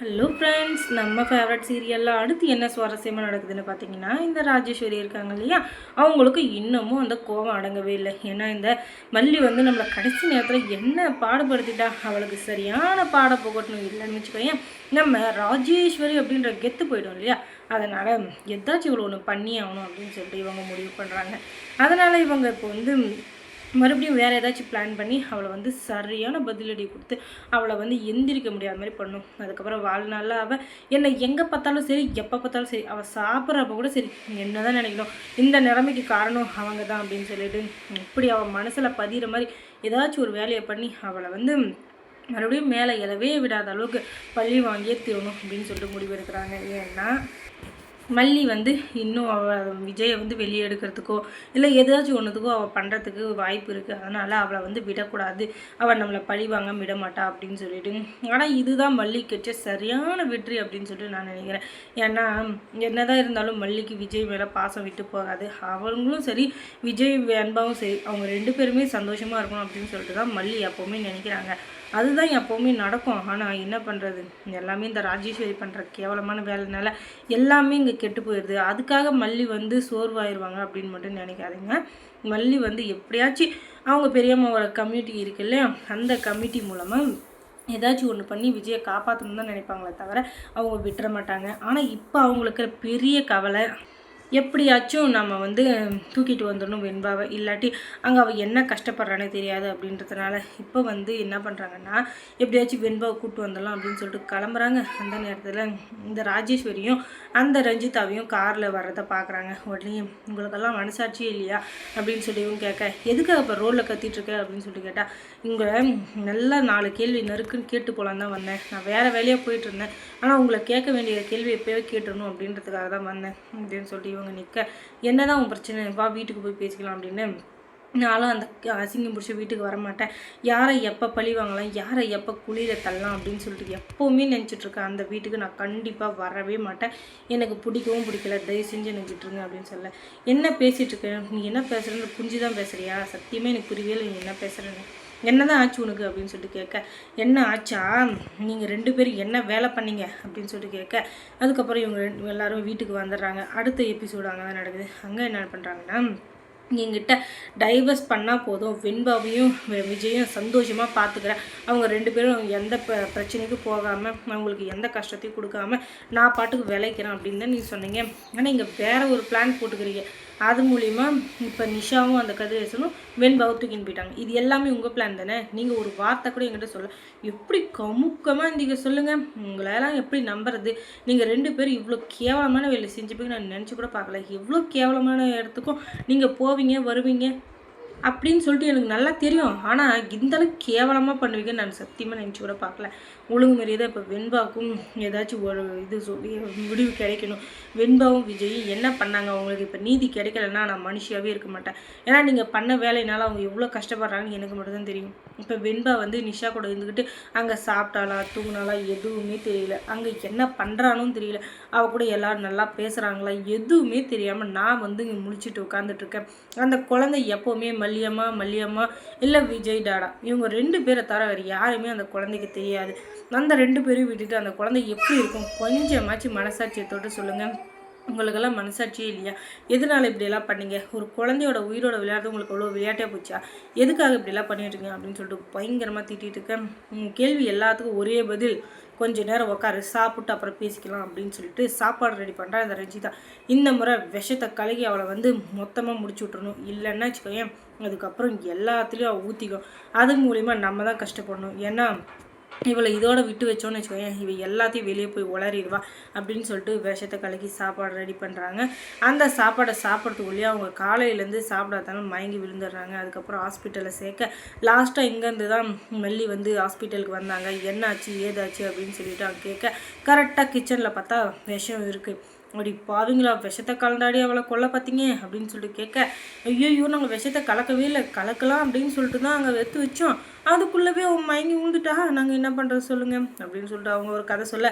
Hello friends, நம்ம favourite சீரியலில் அடுத்து என்ன சுவாரஸ்யமாக நடக்குதுன்னு பார்த்தீங்கன்னா, இந்த ராஜேஸ்வரி இருக்காங்க இல்லையா, அவங்களுக்கு இன்னமும் அந்த கோபம் அடங்கவே இல்லை. ஏன்னா இந்த மல்லி வந்து நம்மளை கடைசி நேரத்தில் என்ன பாடுபடுத்திட்டா, அவளுக்கு சரியான பாட புகட்டணும் இல்லைன்னு வச்சுக்கோயேன், நம்ம ராஜேஸ்வரி அப்படின்ற கெத்து போயிடும் இல்லையா. அதனால் எதாச்சும் இவ்வளோ ஒன்று பண்ணி ஆகணும் அப்படின்னு சொல்லிட்டு இவங்க முடிவு பண்ணுறாங்க. அதனால் இவங்க இப்போ வந்து மறுபடியும் வேறு ஏதாச்சும் பிளான் பண்ணி அவளை வந்து சரியான பதிலடி கொடுத்து அவளை வந்து எந்திரிக்க முடியாத மாதிரி பண்ணும். அதுக்கப்புறம் வாழ்நாளில் அவள் என்னை எங்கே பார்த்தாலும் சரி, எப்போ பார்த்தாலும் சரி, அவள் சாப்பிட்றப்ப கூட சரி, என்ன தான் நினைக்கணும், இந்த நிலைமைக்கு காரணம் அவங்க தான் அப்படின்னு சொல்லிட்டு இப்படி அவள் மனசில் பதிகிற மாதிரி ஏதாச்சும் ஒரு வேலையை பண்ணி அவளை வந்து மறுபடியும் மேலே எழவே விடாத அளவுக்கு பழி வாங்கியே தீரணும் அப்படின்னு சொல்லிட்டு முடிவெடுக்கிறாங்க. ஏன்னா மல்லி வந்து இன்னும் அவள் விஜயை வந்து வெளியே எடுக்கிறதுக்கோ இல்லை ஏதாச்சும் ஒன்றுத்துக்கோ அவள் பண்ணுறதுக்கு வாய்ப்பு இருக்குது. அதனால் அவளை வந்து விடக்கூடாது, அவள் நம்மளை பழி வாங்க விட மாட்டா அப்படின்னு சொல்லிட்டு. ஆனால் இதுதான் மல்லி கிட்ட சரியான வெற்றி அப்படின்னு சொல்லிட்டு நான் நினைக்கிறேன். ஏன்னா என்னதான் இருந்தாலும் மல்லிக்கு விஜய் மேலே பாசம் விட்டு போகாது. அவங்களும் சரி, விஜய் அன்பாவும் சரி, அவங்க ரெண்டு பேருமே சந்தோஷமாக இருக்கணும் அப்படின்னு சொல்லிட்டு தான் மல்லி எப்போவுமே நினைக்கிறாங்க. அதுதான் எப்போவுமே நடக்கும். ஆனால் என்ன பண்ணுறது, எல்லாமே இந்த ராஜேஸ்வரி பண்ணுற கேவலமான வேலைனால எல்லாமே இங்கே கெட்டு போயிடுது. அதுக்காக மல்லி வந்து சோர்வாயிருவாங்க அப்படின்னு மட்டும் நினைக்காதீங்க. மல்லி வந்து எப்படியாச்சும் அவங்க பெரியம்மாவோட கம்யூனிட்டி இருக்கு இல்லையா, அந்த கமிட்டி மூலமாக ஏதாச்சும் ஒன்று பண்ணி விஜயை காப்பாற்றணும்னு தான் நினைப்பாங்களே தவிர அவங்க விட்டுற மாட்டாங்க. ஆனால் இப்போ அவங்களுக்கு பெரிய கவலை, எப்படியாச்சும் நம்ம வந்து தூக்கிட்டு வந்துடணும் வெண்பாவை, இல்லாட்டி அங்கே அவள் என்ன கஷ்டப்படுறானே தெரியாது அப்படின்றதுனால இப்போ வந்து என்ன பண்ணுறாங்கன்னா, எப்படியாச்சும் வெண்பாவை கூப்பிட்டு வந்துடலாம் அப்படின்னு சொல்லிட்டு கிளம்புறாங்க. அந்த நேரத்தில் இந்த ராஜேஸ்வரியும் அந்த ரஞ்சிதாவையும் காரில் வர்றதை பார்க்குறாங்க. உடனே உங்களுக்கெல்லாம் மனசாட்சியே இல்லையா அப்படின்னு சொல்லி இவங்க கேட்க, எதுக்காக இப்போ ரோட்டில் கத்திட்டுருக்க அப்படின்னு சொல்லிட்டு கேட்டால், உங்களை நல்லா 4 கேள்வி நறுக்குன்னு கேட்டு போகலான்னு தான் வந்தேன். நான் வேறு வேலையாக போயிட்டு இருந்தேன், ஆனால் உங்களை கேட்க வேண்டிய கேள்வி எப்போயோ கேட்டுடணும் அப்படின்றதுக்காக தான் வந்தேன் அப்படின்னு சொல்லிட்டு இவங்க நிற்க, என்ன தான் உன் பிரச்சனை, வா வீட்டுக்கு போய் பேசிக்கலாம் அப்படின்னு. நானும் அந்த அசிங்கம் பிடிச்சி வீட்டுக்கு வரமாட்டேன், யாரை எப்போ பழி வாங்கலாம், யாரை எப்போ குளிர தள்ளலாம் அப்படின்னு சொல்லிட்டு எப்போவுமே நினச்சிட்ருக்கேன். அந்த வீட்டுக்கு நான் கண்டிப்பாக வரவே மாட்டேன், எனக்கு பிடிக்கவும் பிடிக்கல, தயவு செஞ்சு எனக்கு விட்டுருங்க அப்படின்னு சொல்ல. என்ன பேசிகிட்ருக்கேன், நீ என்ன பேசுகிறேன்னு புரிஞ்சு தான் பேசுகிறியா, சத்தியமே எனக்கு புரியவே இல்லை நீ என்ன பேசுகிறேன்னு. என்ன தான் ஆச்சு உனக்கு அப்படின்னு சொல்லிட்டு கேட்க, என்ன ஆச்சா, நீங்கள் 2 பேரும் என்ன வேலை பண்ணீங்க அப்படின்னு சொல்லிட்டு கேட்க, அதுக்கப்புறம் இவங்க எல்லோரும் வீட்டுக்கு வந்துடுறாங்க. அடுத்த எபிசோடு அங்கே தான் நடக்குது. அங்கே என்ன பண்ணுறாங்கன்னா, என்கிட்ட டைவர்ஸ் பண்ணால் போதும், வெண்பாவையும் விஜயும் சந்தோஷமாக பார்த்துக்கிறேன், அவங்க 2 பேரும் எந்த பிரச்சனைக்கும் போகாமல் அவங்களுக்கு எந்த கஷ்டத்தையும் கொடுக்காம நான் பாட்டுக்கு விளைக்கிறேன் அப்படின்னு தான் நீங்கள் சொன்னீங்க. ஆனால் இங்கே வேறு ஒரு பிளான் போட்டுக்கிறீங்க. அது மூலிமா இப்போ நிஷாவும் அந்த கதிரேசனும் வெண்பாவை தூக்கின்னு போயிட்டாங்க. இது எல்லாமே உங்கள் பிளான் தானே. நீங்கள் ஒரு வார்த்தை கூட என்கிட்ட சொல்ல, எப்படி கமுக்கமாக இருந்தீங்க சொல்லுங்கள். உங்களெல்லாம் எப்படி நம்புறது, நீங்கள் 2 பேரும் இவ்வளோ கேவலமான வேலை செஞ்சுப்பீங்க நான் நினச்சி கூட பார்க்கல. எவ்வளோ கேவலமான இடத்துக்கும் நீங்கள் போவீங்க வருவீங்க அப்படின்னு சொல்லிட்டு எனக்கு நல்லா தெரியும். ஆனால் இந்தளவுக்கு கேவலமாக பண்ணுவீங்கன்னு நான் சத்தியமாக நினச்சி கூட பார்க்கல. ஒழுங்கு மரியாதை இப்போ வெண்பாவுக்கும் ஏதாச்சும் ஒரு இது சொல்லி முடிவு கிடைக்கணும். வெண்பாவும் விஜயும் என்ன பண்ணாங்க, அவங்களுக்கு இப்போ நீதி கிடைக்கலன்னா நான் மனுஷியாகவே இருக்க மாட்டேன். ஏன்னா நீங்கள் பண்ண வேலையினால அவங்க எவ்வளோ கஷ்டப்படுறாங்கன்னு எனக்கு மட்டும்தான் தெரியும். இப்போ வெண்பா வந்து நிஷா கூட இருந்துக்கிட்டு அங்கே சாப்பிட்டாளா தூங்கினாலா எதுவுமே தெரியல, அங்கே என்ன பண்ணுறானும் தெரியல, அவள் கூட எல்லோரும் நல்லா பேசுகிறாங்களா எதுவுமே தெரியாமல் நான் வந்து இங்கே முழிச்சிட்டு உட்காந்துட்ருக்கேன். அந்த குழந்தை எப்போவுமே மல்லியம்மா இல்லை விஜய் டாடா இவங்க 2 பேரை தவிர வேறு யாருமே அந்த குழந்தைக்கு தெரியாது. அந்த 2 பேரையும் விட்டுட்டு அந்த குழந்தை எப்படி இருக்கும், கொஞ்சமாச்சும் மனசாட்சியை தொட்டு சொல்லுங்கள். உங்களுக்கெல்லாம் மனசாட்சியே இல்லையா, எதனால் இப்படியெல்லாம் பண்ணீங்க, ஒரு குழந்தையோட உயிரோட விளையாட்டு உங்களுக்கு அவ்வளோ விளையாட்டே போச்சா, எதுக்காக இப்படியெல்லாம் பண்ணிட்டுருங்க அப்படின்னு சொல்லிட்டு பயங்கரமாக திட்டிகிட்டு இருக்கேன். கேள்வி எல்லாத்துக்கும் ஒரே பதில், கொஞ்சம் நேரம் உட்காரு, சாப்பிட்டு அப்புறம் பேசிக்கலாம் அப்படின்னு சொல்லிட்டு சாப்பாடு ரெடி பண்ணுறா இந்த ரஞ்சிதா. இந்த முறை விஷத்தை கலகி அவளை வந்து மொத்தமாக முடிச்சு விட்றணும், இல்லைன்னா வச்சுக்கோயேன் அதுக்கப்புறம் எல்லாத்துலேயும் அவள் ஊற்றிக்கும். அது மூலிமா நம்ம தான் கஷ்டப்படணும். ஏன்னா இவளை இதோட விட்டு வச்சோன்னு வச்சுக்கோயேன், இவள் எல்லாத்தையும் வெளியே போய் உளறிடுவா அப்படின்னு சொல்லிட்டு விஷத்தை கலக்கி சாப்பாடு ரெடி பண்ணுறாங்க. அந்த சாப்பாடை சாப்பிட்றதுக்குள்ளேயே அவங்க காலையிலேருந்து சாப்பிடாதாலும் மயங்கி விழுந்துடுறாங்க. அதுக்கப்புறம் ஹாஸ்பிட்டலில் சேர்க்க லாஸ்ட்டாக இங்கேருந்து தான் மல்லி வந்து ஹாஸ்பிட்டலுக்கு வந்தாங்க. என்னாச்சு ஏதாச்சு அப்படின்னு சொல்லிட்டு அவங்க கேட்க, கரெக்டாக கிச்சனில் பார்த்தா விஷம் இருக்குது. அப்படி பாவீங்களா விஷத்தை கலந்தாடி அவளை கொல்ல பார்த்தீங்க அப்படின்னு சொல்லிட்டு கேட்க, ஐயோ நாங்கள் விஷத்தை கலக்கவே இல்லை, கலக்கலாம் அப்படின்னு சொல்லிட்டு தான் அங்கே வெத்து வச்சோம், அதுக்குள்ளவே அவன் மயங்கி விழுந்துட்டா, நாங்கள் என்ன பண்ணுறது சொல்லுங்கள் அப்படின்னு சொல்லிட்டு அவங்க ஒரு கதை சொல்ல,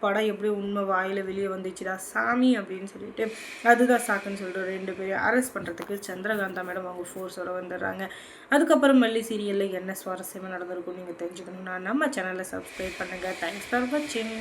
படம் எப்படி உண்மை வாயில் வெளியே வந்துச்சுடா சாமி அப்படின்னு சொல்லிட்டு அதுதான் சாக்குன்னு சொல்லிட்டு 2 பேரும் அரெஸ்ட் பண்ணுறதுக்கு சந்திரகாந்தா மேடம் அவங்க ஃபோர்ஸோட வந்துடுறாங்க. அதுக்கப்புறம் மல்லி சீரியலில் என்ன சுவாரஸ்யமாக நடந்திருக்கும் நீங்கள் தெரிஞ்சுக்கணும்னா நம்ம சேனலை சப்ஸ்கிரைப் பண்ணுங்கள். தேங்க்ஸ் ஃபார் வாட்சிங்.